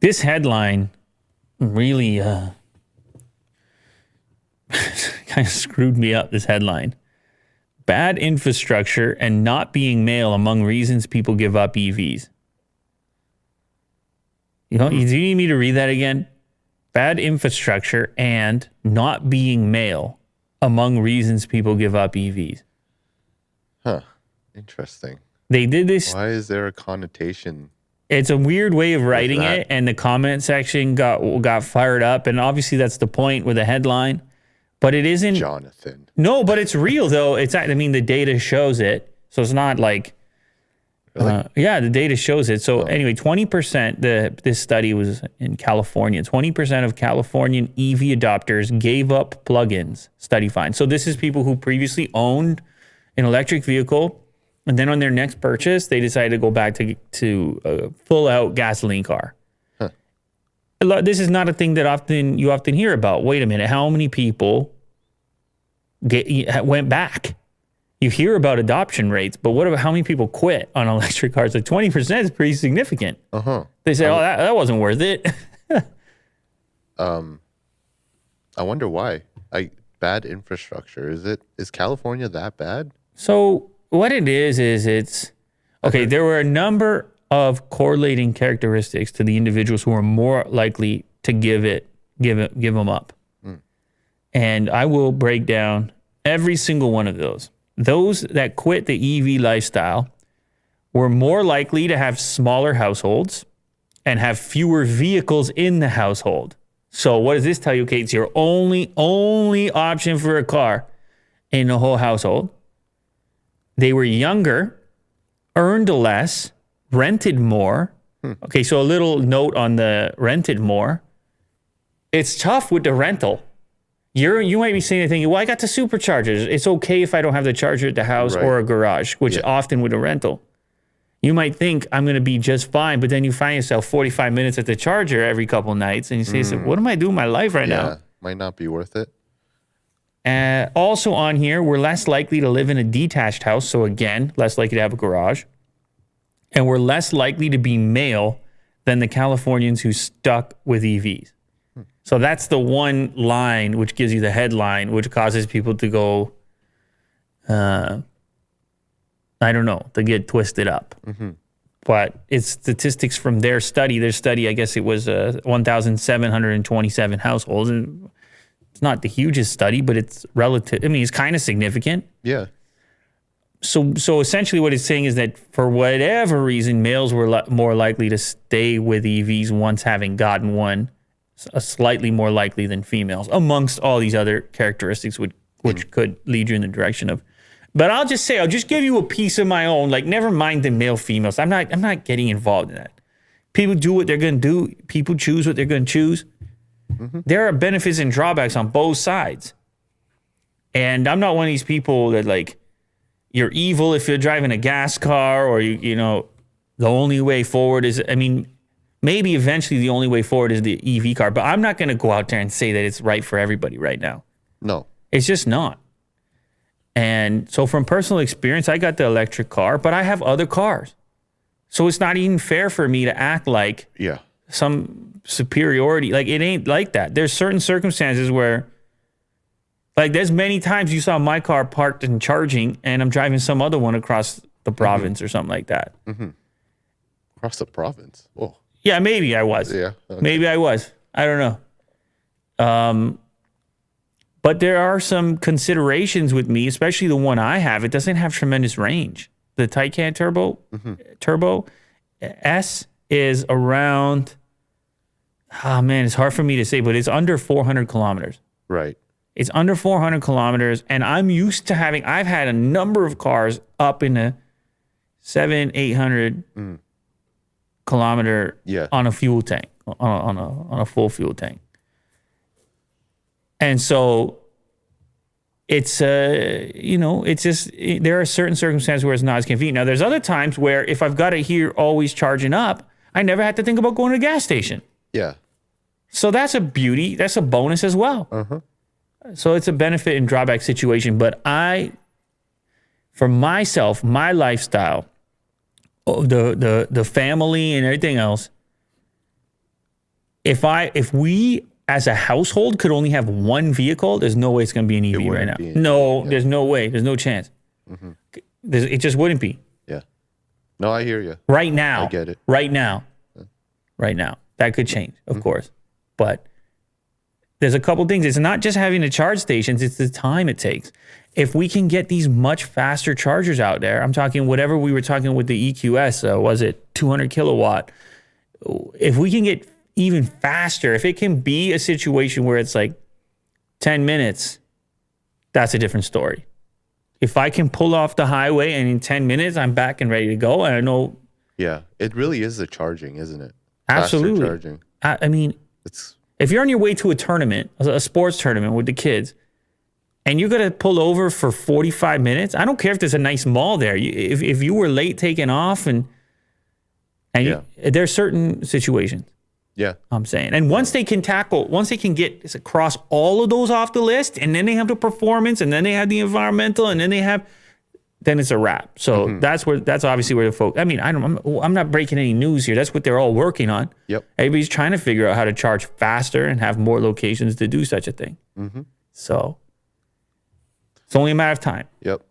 This headline really kind of screwed me up, this headline. Bad infrastructure and not being male among reasons people give up EVs. You know, do you need me to read that again? Bad infrastructure and not being male among reasons people give up EVs. Huh. Interesting. They did this. Why is there a connotation? It's a weird way of writing it, and the comment section got fired up, and obviously that's the point with the headline. But it isn't. Jonathan. No, but it's real though. I mean, the data shows it, so it's not like. Really? Yeah, the data shows it. So anyway, 20%. This study was in California. 20% of Californian EV adopters gave up plugins. Study finds. So this is people who previously owned an electric vehicle, and then on their next purchase, they decided to go back to a full-out gasoline car. Huh. This is not a thing that you often hear about. Wait a minute, how many people went back? You hear about adoption rates, but what about how many people quit on electric cars? Like 20% is pretty significant. They say, "Oh, that wasn't worth it." I wonder why. Bad infrastructure. Is California that bad? So what it is it's okay. There were a number of correlating characteristics to the individuals who are more likely to give them up, and I will break down every single one of those. Those that quit the EV lifestyle were more likely to have smaller households and have fewer vehicles in the household. So what does this tell you, Kate? It's your only option for a car in the whole household. They were younger, earned less, rented more. Okay, so a little note on the rented more. It's tough with the rental. You might be saying, thinking, well, I got the superchargers. It's okay if I don't have the charger at the house or a garage, which often with a rental. You might think I'm going to be just fine, but then you find yourself 45 minutes at the charger every couple nights, and you say, so what am I doing with my life right now? Might not be worth it. Also on here, we're less likely to live in a detached house, so again, less likely to have a garage. And we're less likely to be male than the Californians who stuck with EVs. So that's the one line which gives you the headline, which causes people to go, I don't know, to get twisted up. But it's statistics from their study. Their study, I guess it was 1,727 households. And it's not the hugest study, but it's relative. I mean, it's kind of significant. Yeah. So essentially what it's saying is that for whatever reason, males were more likely to stay with EVs once having gotten one. Slightly more likely than females, amongst all these other characteristics which could lead you in the direction of. But I'll just give you a piece of my own. Like, never mind the male females. I'm not getting involved in that. People do what they're going to do. People choose what they're going to choose. There are benefits and drawbacks on both sides. And I'm not one of these people that like you're evil if you're driving a gas car, or you know the only way forward is. I mean. Maybe eventually the only way forward is the EV car, but I'm not going to go out there and say that it's right for everybody right now. No. It's just not. And so from personal experience, I got the electric car, but I have other cars. So it's not even fair for me to act like some superiority. Like, it ain't like that. There's certain circumstances where, like, there's many times you saw my car parked and charging, and I'm driving some other one across the province or something like that. Across the province? Oh. Yeah, maybe I was. Yeah. Okay. Maybe I was. I don't know. But there are some considerations with me, especially the one I have. It doesn't have tremendous range. The Taycan Turbo S is around, it's hard for me to say, but it's under 400 kilometers. Right. It's under 400 kilometers, and I'm used to I've had a number of cars up in the 800 kilometer on a fuel tank, on a full fuel tank. And so it's, it's just, there are certain circumstances where it's not as convenient. Now, there's other times where if I've got it here always charging up, I never have to think about going to a gas station. Yeah. So that's a beauty. That's a bonus as well. So it's a benefit and drawback situation. But for myself, my lifestyle, the family and everything else, if we as a household could only have one vehicle, there's no way it's going to be an EV right wouldn't now. be an No, EV, yeah. there's no way. There's no chance. It just wouldn't be Yeah. No, I hear you. right now. I get it. Right now. Right now. That could change, of course. But there's a couple things. It's not just having the charge stations, it's the time it takes. If we can get these much faster chargers out there, I'm talking whatever we were talking with the EQS, was it 200 kilowatt? If we can get even faster, if it can be a situation where it's like 10 minutes, that's a different story. If I can pull off the highway and in 10 minutes I'm back and ready to go, and I know Yeah. It really is the charging, isn't it? Faster absolutely. charging. I mean, It's if you're on your way to a tournament, a sports tournament with the kids, and you're gonna pull over for 45 minutes, I don't care if there's a nice mall there. If you were late taking off, and there's certain situations. yeah. I'm saying, and once they can get across all of those off the list, and then they have the performance, and then they have the environmental, and then it's a wrap. So that's obviously where the focus. I mean, I'm not breaking any news here. That's what they're all working on. Yep. Everybody's trying to figure out how to charge faster and have more locations to do such a thing. So it's only a matter of time. Yep.